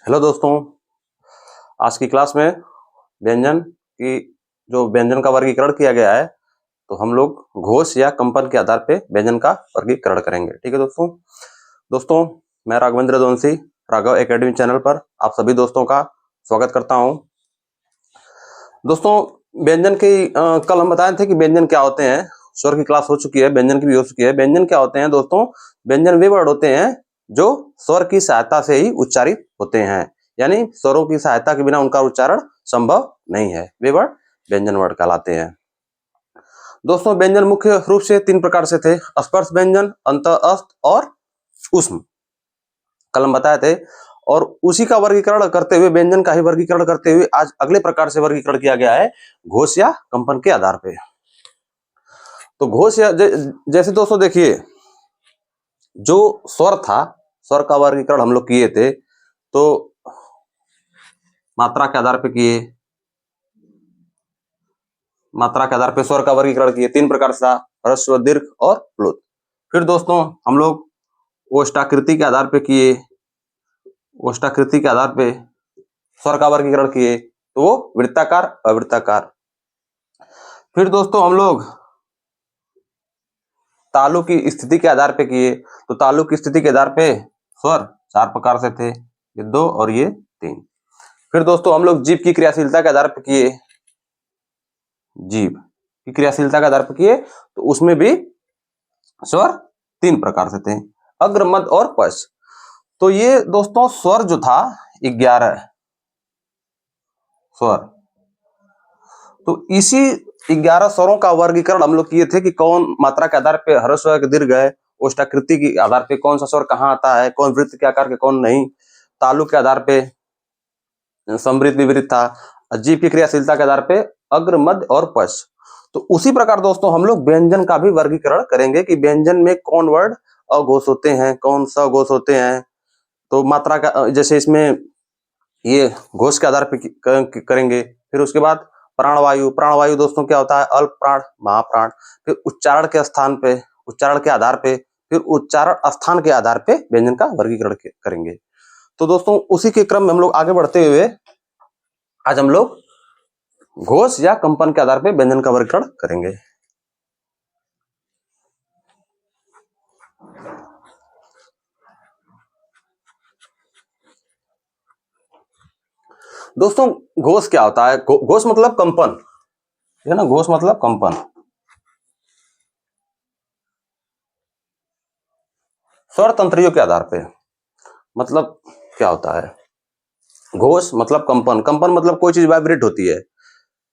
Hello दोस्तों, आज की क्लास में व्यंजन की जो व्यंजन का वर्गीकरण किया गया है, तो हम लोग घोष या कंपन के आधार पे व्यंजन का वर्गीकरण करेंगे। ठीक है दोस्तों, मैं राघवेंद्र दोनसी राघव एकेडमी चैनल पर आप सभी दोस्तों का स्वागत करता हूं। दोस्तों, व्यंजन की कल हम बताए थे कि व्यंजन क्या होते हैं। स्वर की क्लास हो चुकी है, व्यंजन की भी हो चुकी है। व्यंजन क्या होते हैं दोस्तों? व्यंजन वे वर्ड होते हैं जो स्वर की सहायता से ही उच्चारित होते हैं, यानी स्वरों की सहायता के बिना उनका उच्चारण संभव नहीं है। वे वर्ड व्यंजन वर्ड कहलाते हैं। दोस्तों, व्यंजन मुख्य रूप से 3 प्रकार से थे: स्पर्श व्यंजन, अंतःस्थ और ऊष्म। कल हम बताए थे, और उसी का वर्गीकरण करते हुए, व्यंजन का ही वर्गीकरण करते हुए आज अगले प्रकार से वर्गीकरण किया गया है, घोष या कंपन के आधार पे। तो घोष या जैसे दोस्तों देखिए, जो स्वर था, स्वर का वर्गीकरण हम लोग किए थे, तो मात्रा के आधार पे किए, मात्रा के आधार पे स्वर का वर्गीकरण किए। 3 प्रकार से था: ह्रस्व, दीर्घ और प्लुत। फिर दोस्तों हम लोग ओष्ठाकृति के आधार पे किए, ओष्ठाकृति के आधार पे स्वर का वर्गीकरण किए, तो वो वृत्ताकार, अवृत्ताकार। फिर दोस्तों हम लोग तालु की स्थिति के आधार पे किए, तो तालु की स्थिति के आधार पे स्वर 4 प्रकार से थे, ये 2 और ये 3। फिर दोस्तों हम लोग जीभ की क्रियाशीलता के आधार पे किए, जीभ की क्रियाशीलता के आधार पर किए, तो उसमें भी स्वर 3 प्रकार से थे: अग्र, मध्य और पश्च। तो ये दोस्तों स्वर जो था 11 स्वर। तो इसी 11 स्वरों का वर्गीकरण हम लोग किए थे कि कौन मात्रा के आधार पे ह्रस्व है कि दीर्घ है, ओष्ठाकृति के आधार पे कौन सा स्वर कहाँ आता है, कौन वृत्त के आकार के कौन नहीं, तालु के आधार पे समृद्ध विवृत था, जीभ की क्रियाशीलता के आधार पे अग्र, मध्य और पश्च। तो उसी प्रकार दोस्तों हम लोग व्यंजन का भी वर्गीकरण करेंगे कि व्यंजन में कौन वर्ड अघोष होते हैं, कौन सघोष होते हैं। तो मात्रा का जैसे इसमें ये घोष के आधार पे करेंगे। फिर उसके बाद प्राणवायु, प्राणवायु दोस्तों क्या होता है? अल्प प्राण, महाप्राण। फिर उच्चारण के स्थान पे, उच्चारण के आधार पे, फिर उच्चारण स्थान के आधार पे व्यंजन का वर्गीकरण करेंगे। तो दोस्तों उसी के क्रम में हम लोग आगे बढ़ते हुए आज हम लोग घोष या कंपन के आधार पे व्यंजन का वर्गीकरण करेंगे। दोस्तों घोष क्या होता है? घोष मतलब कंपन है ना, घोष मतलब कंपन। स्वर तंत्रियों के आधार पे मतलब क्या होता है? घोष मतलब कंपन, कंपन मतलब कोई चीज वाइब्रेट होती है,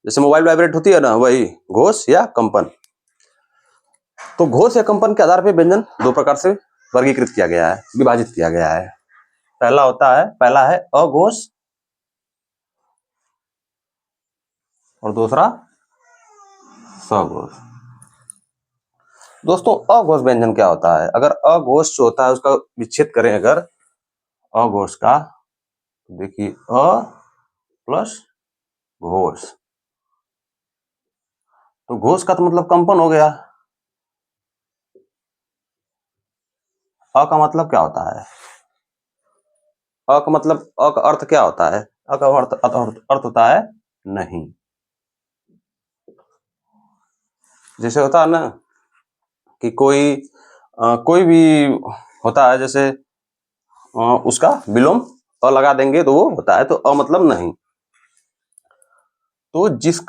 जैसे मोबाइल वाइब्रेट होती है ना, वही घोष या कंपन। तो घोष या कंपन के आधार पे व्यंजन 2 प्रकार से वर्गीकृत किया गया है, विभाजित किया गया है। पहला है अघोष और दूसरा सघोष। दोस्तों अघोष व्यंजन क्या होता है? अगर अघोष जो होता है उसका विच्छेद करें, अगर अघोष का, देखिए अ प्लस घोष, तो घोष का तो मतलब कंपन हो गया। अ का मतलब क्या होता है? अ का मतलब, अ का अर्थ क्या होता है? अ का अर्थ होता है नहीं। जैसे होता है ना कि कोई भी होता है, जैसे उसका विलोम अ लगा देंगे तो वो होता है, तो अ मतलब नहीं। तो जिस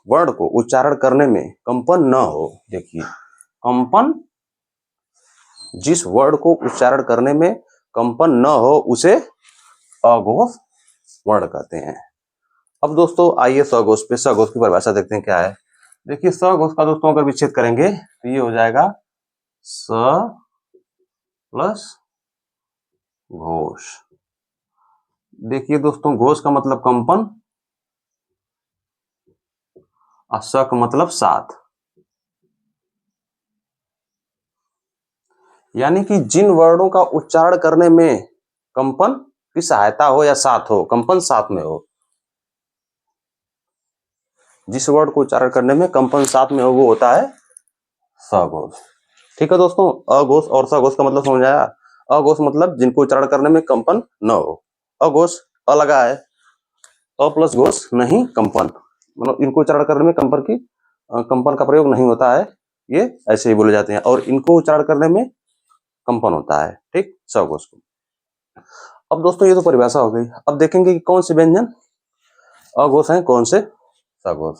वर्ड को उच्चारण करने में कंपन न हो, देखिए कंपन, जिस वर्ड को उच्चारण करने में कंपन न हो उसे अघोष वर्ड कहते हैं। अब दोस्तों आइए सघोष पे, सघोष की परिभाषा देखते हैं क्या है। देखिए सघोष का दोस्तों अगर विच्छेद करेंगे तो ये हो जाएगा स प्लस घोष। देखिए दोस्तों घोष का मतलब कंपन और स का मतलब साथ, यानी कि जिन वर्णों का उच्चारण करने में कंपन की सहायता हो या साथ हो, कंपन साथ में हो, जिस वर्ड को उच्चारण करने में कंपन साथ में हो वो होता है सघोष। ठीक है दोस्तों, अघोष और सघोष का मतलब समझ आया। अघोष मतलब जिनको उच्चारण करने में कंपन न हो। अघोष अ लगा है, अ प्लस घोष नहीं कंपन, मतलब इनको उच्चारण करने में कंपन का प्रयोग नहीं होता है, ये ऐसे ही बोले जाते हैं, और इनको उच्चारण करने में कंपन होता है, ठीक, सघोष को। अब दोस्तों ये तो परिभाषा हो गई। अब देखेंगे कि कौन से व्यंजन अघोष हैं, कौन से सघोष।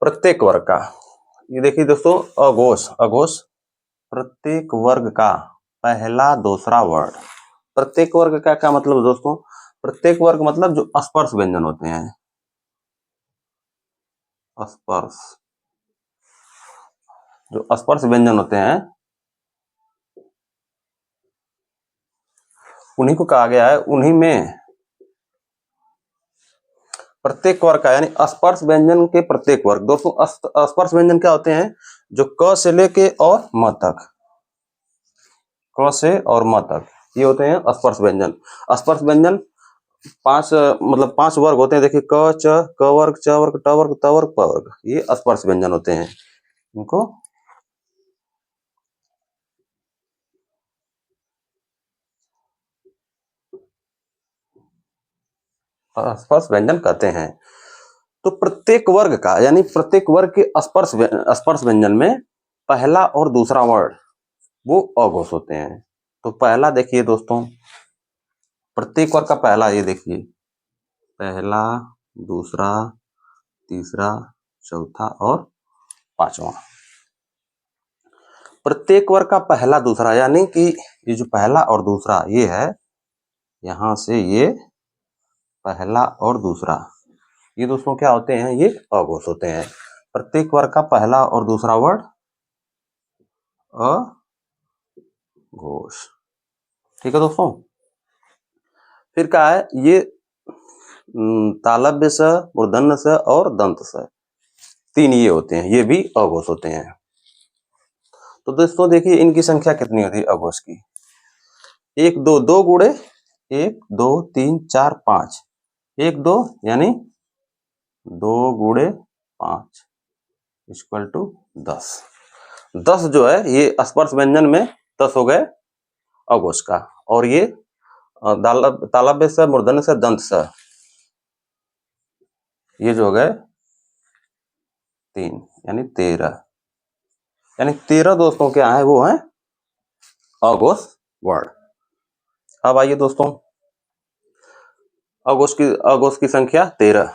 प्रत्येक वर्ग का, ये देखिए दोस्तों, अघोष अघोष प्रत्येक वर्ग का पहला दूसरा वर्ण। प्रत्येक वर्ग का क्या मतलब दोस्तों? प्रत्येक वर्ग मतलब जो स्पर्श व्यंजन होते हैं, स्पर्श, जो स्पर्श व्यंजन होते हैं उन्हीं को कहा गया है, उन्हीं में प्रत्येक वर्ग का, यानी स्पर्श व्यंजन के प्रत्येक वर्ग। दोस्तों स्पर्श व्यंजन क्या होते हैं? जो क से लेके और म तक, क से और म तक, ये होते हैं स्पर्श व्यंजन। स्पर्श व्यंजन मतलब 5 वर्ग होते हैं। देखिए क च, क वर्ग, च वर्ग, ट वर्ग, त वर्ग, प वर्ग, ये स्पर्श व्यंजन होते हैं। इनको स्पर्श व्यंजन कहते हैं। तो प्रत्येक वर्ग का, यानी प्रत्येक वर्ग के स्पर्श व्यंजन में पहला और दूसरा वर्ण वो अघोष होते हैं। तो पहला देखिए दोस्तों, प्रत्येक वर्ग का पहला, ये देखिए, पहला, दूसरा, तीसरा, चौथा और पांचवा। प्रत्येक वर्ग का पहला दूसरा, यानी कि ये जो पहला और दूसरा ये है, यहां से ये पहला और दूसरा, ये दोस्तों क्या होते हैं? ये अघोष होते हैं। प्रत्येक वर्ग का पहला और दूसरा वर्ण अघोष, ठीक है दोस्तों। फिर क्या है? ये तालव्य स, मूर्धन्य स और दंत स, 3 ये होते हैं, ये भी अघोष होते हैं। तो दोस्तों देखिए इनकी संख्या कितनी होती है अघोष की? 1 2 2 गुणे 1 2 3 4 5, 1 2 यानी 2 गुणे 5 इक्वल टू 10। 10 जो है ये स्पर्श व्यंजन में 10 हो गए अघोष का, और ये तालव्य स, मूर्धन्य स, दंत स, ये जो हो गए 3, यानी 13, यानी 13 दोस्तों क्या है? वो है अघोष वर्ण। अब आइए दोस्तों, अघोष की संख्या 13।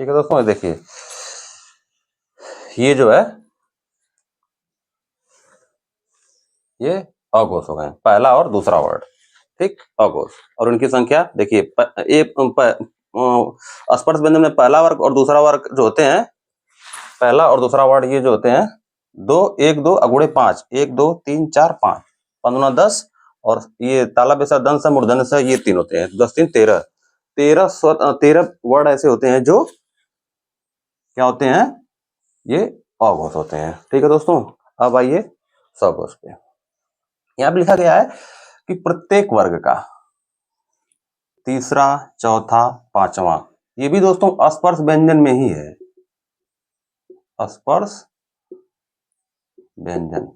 ठीक है दोस्तों, देखिए ये जो है ये अघोष हो गए, पहला और दूसरा वर्ड, ठीक, अघोष। और उनकी संख्या देखिए, स्पर्श व्यंजन में पहला वर्ग और दूसरा वर्ग जो होते हैं, पहला और दूसरा वर्ड ये जो होते हैं, 2 1 2 अगुणे 5, 1 2 3 4 5, 15 10, और ये तालव्य स, दंत स, मूर्धन्य स, ये 3 होते हैं, 10 3 13। 13 वर्ड ऐसे होते हैं जो क्या होते हैं? ये अघोष होते हैं, ठीक है दोस्तों। अब आइए सघोष पे। यहाँ पे लिखा गया है कि प्रत्येक वर्ग का तीसरा, चौथा, पांचवा, ये भी दोस्तों स्पर्श व्यंजन में ही है, स्पर्श व्यंजन।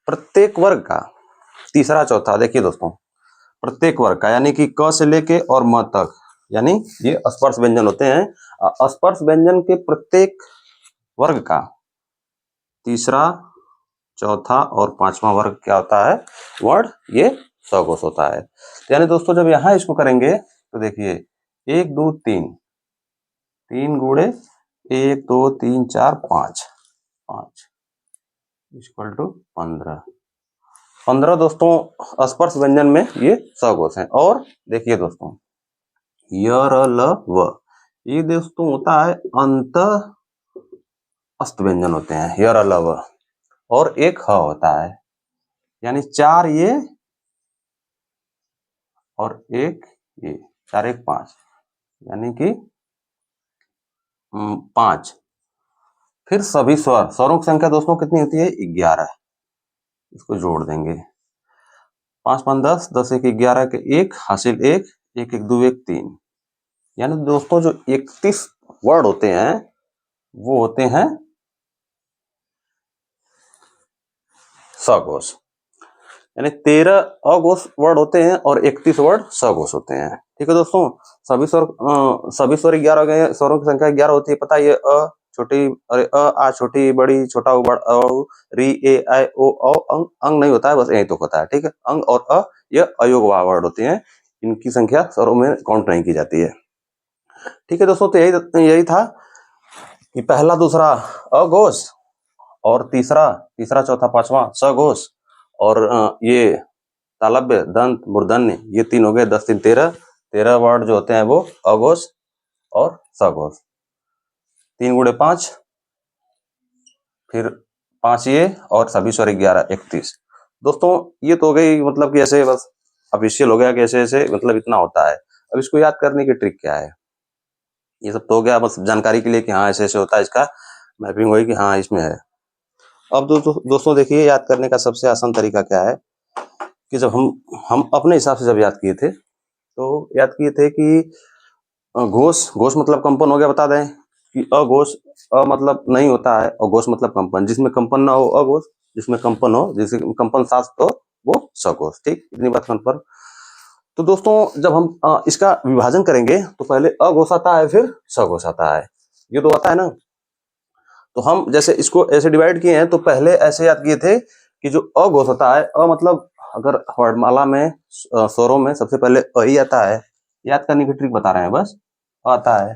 प्रत्येक वर्ग का तीसरा, चौथा, देखिए दोस्तों, प्रत्येक वर्ग का यानी कि क से लेके और म तक, यानी ये स्पर्श व्यंजन होते हैं। स्पर्श व्यंजन के प्रत्येक वर्ग का तीसरा, चौथा और पांचवा वर्ग क्या होता है? वर्ड, ये सघोष होता है। यानी दोस्तों जब यहां इसको करेंगे तो देखिए 1 2 3, 3 गुणे 1 2 3 4 5, 5 इक्वल टू 15। 15 दोस्तों स्पर्श व्यंजन में ये सघोष हैं। और देखिए दोस्तों, य र ल व, ये दोस्तों होता है अंत अस्त व्यंजन होते हैं, य र ल व, और एक ह होता है, यानी 4 ये और एक ये 4 1 5 यानी कि 5। फिर सभी स्वरों की संख्या दोस्तों कितनी होती है? 11। इसको जोड़ देंगे। 5 5 10, 10 1 11 के 1 हासिल 1, 1 1 2 1 3। यानी दोस्तों जो 31 वर्ड होते हैं वो होते हैं सघोष। यानी 13 अघोष वर्ड होते हैं और 31 वर्ड सघोष होते हैं। ठीक है दोस्तों, सभी स्वर 11 हो गए। स्वरों की संख्या 11 होती है। पता है ये अ छोटी, अरे अ आ छोटी बड़ी छोटा उ बड़ा अ री ए आई ओ औ अंग अंग नहीं होता है, बस यही तो होता है। ठीक है, अंग और अ ये अयोग वर्ड होते हैं, इनकी संख्या स्वरों में काउंट नहीं की जाती है। ठीक है दोस्तों, तो यही था कि पहला दूसरा अघोष और तीसरा चौथा पांचवा सघोष और ये तालव्य दंत मूर्धन्य, ये 3 हो गए। 10 3 13। 13 वर्ड जो होते हैं वो अघोष और सघोष। 3 गुणे 5, फिर 5 ये और सभी स्वर 11 31। दोस्तों ये तो हो गई, मतलब कि ऐसे बस ऑफिशियल हो गया कि ऐसे ऐसे मतलब इतना होता है। अब इसको याद करने की ट्रिक क्या है? ये सब तो हो गया बस जानकारी के लिए कि हाँ ऐसे ऐसे होता है, इसका मैपिंग हुई कि हाँ इसमें है। अब दोस्तों देखिए, याद करने का सबसे आसान तरीका क्या है कि जब हम अपने हिसाब से जब याद किए थे, तो याद किए थे कि घोष मतलब कंपन हो गया। बता दें कि अघोष, अ मतलब नहीं होता है और घोष मतलब कंपन। जिसमें कंपन ना हो अघोष, जिसमें कंपन हो, जिसमें कंपन साथ हो वो सघोष। ठीक, इतनी बात कंफर्म। तो दोस्तों जब हम इसका विभाजन करेंगे तो पहले अघोष आता है फिर सघोष आता है, ये तो आता है ना। तो हम जैसे इसको ऐसे डिवाइड किए हैं, तो पहले ऐसे याद किए थे कि जो अघोष होता है, अ मतलब अगर वर्णमाला में स्वरों में सबसे पहले अ ही आता है। याद करने की ट्रिक बता रहे हैं बस, आता है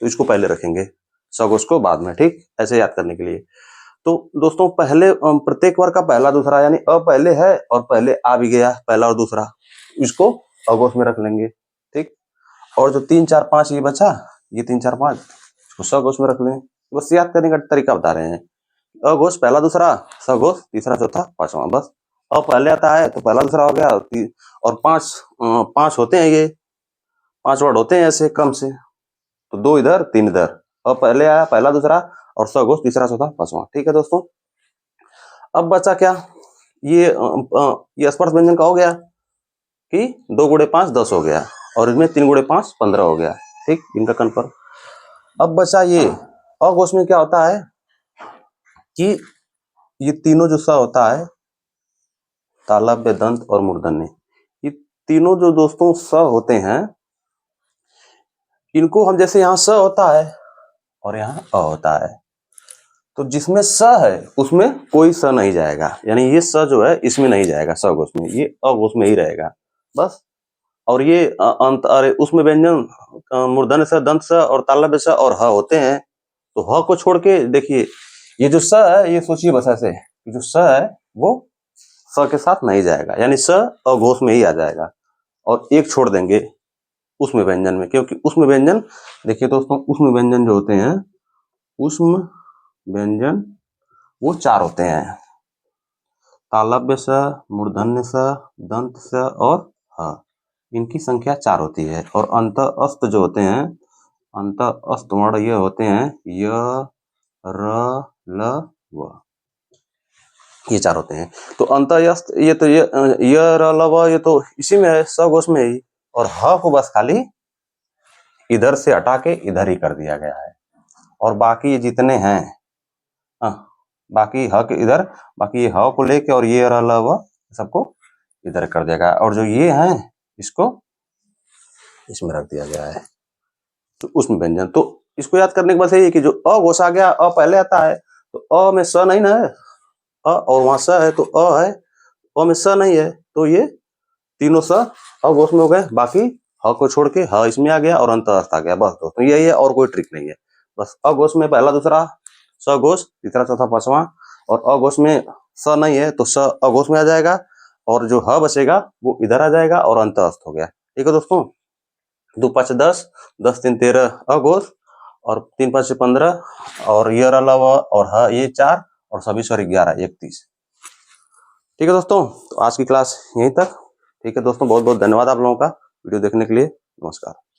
तो इसको पहले रखेंगे, सघोष को बाद में। ठीक, ऐसे याद करने के लिए। तो दोस्तों पहले प्रत्येक वर्ग का पहला दूसरा यानी अ पहले है और पहले आ भी गया पहला और दूसरा, इसको अघोष में रख लेंगे। ठीक, और जो 3 4 5 ये बचा, ये 3 4 5 इसको सघोष में रख लें। बस याद करने का तरीका बता रहे हैं। अघोष पहला दूसरा, सघोष तीसरा चौथा पांचवा। बस अ पहले आता है तो पहला दूसरा हो गया, और 5 होते हैं, ये 5 वर्ड होते हैं ऐसे क्रम से, तो 2 इधर 3 इधर। अ पहले आया पहला दूसरा और सघोष तीसरा चौथा पांचवा। ठीक है दोस्तों, अब बचा क्या? ये स्पर्श व्यंजन का हो गया कि 2 गुणे 5 10 हो गया और इसमें 3 गुणे 5 15 हो गया। ठीक, इनका कन्फर्म। अब बचा ये अघोष में क्या होता है कि ये तीनों जो स होता है, तालव्य दंत और मूर्धन्य, ये तीनों जो दोस्तों स होते हैं, इनको हम जैसे यहाँ स होता है और यहाँ अ होता है, तो जिसमें स है उसमें कोई स नहीं जाएगा, यानी ये स जो है इसमें नहीं जाएगा सघोष में, ये अघोष में ही रहेगा बस। और ये अंत अरे उसमें व्यंजन मूर्धन्य स, दंत स और तालव्य स और ह होते हैं, तो ह को छोड़ के देखिए ये जो स है, ये सोचिए बस ऐसे, जो स है वो स के साथ नहीं जाएगा, यानी स अघोष में ही आ जाएगा। और एक छोड़ देंगे उसमें व्यंजन में, क्योंकि उसमें व्यंजन, देखिए दोस्तों उसमें व्यंजन जो होते हैं, उसमें व्यंजन वो 4 होते हैं, तालव्य स, मूर्धन्य स, दंत स और ह। इनकी संख्या 4 होती है। और अंत अस्त जो होते हैं, अंत अस्त वर्ण ये होते हैं य र ल व, ये 4 होते हैं। तो अंत अस्त ये तो य र ल व ये तो इसी में है, सघोष में ही। और ह को बस खाली इधर से हटा के इधर ही कर दिया गया है, और बाकी जितने हैं बाकी ह के इधर, बाकी ये ह को लेके और ये र ल व सबको इधर कर दिया गया, और जो ये हैं इसको इसमें रख दिया गया है, तो उसमें व्यंजन। तो इसको याद करने के बाद यही है कि जो अघोष आ गया, अ पहले आता है, तो अ में स नहीं ना है, अ और वहां स है तो अ है, अ में स नहीं है, तो ये तीनों स अघोष में हो गए। बाकी ह को छोड़ के ह इसमें आ गया और अंत आ गया, बस दोस्तों यही है, और कोई ट्रिक नहीं है। बस अघोष में पहला दूसरा सघोष तीसरा चौथा पांचवा, और अघोष में स नहीं है तो स अघोष में आ जाएगा, और जो ह बचेगा वो इधर आ जाएगा और अंत अस्त हो गया। ठीक है दोस्तों, 2 5 10, 10 3 13 अघोष, और 3 5 15, और ये अलावा और ह ये 4, और सभी स्वर 11 31। ठीक है दोस्तों, तो आज की क्लास यहीं तक। ठीक है दोस्तों, बहुत बहुत धन्यवाद आप लोगों का वीडियो देखने के लिए। नमस्कार।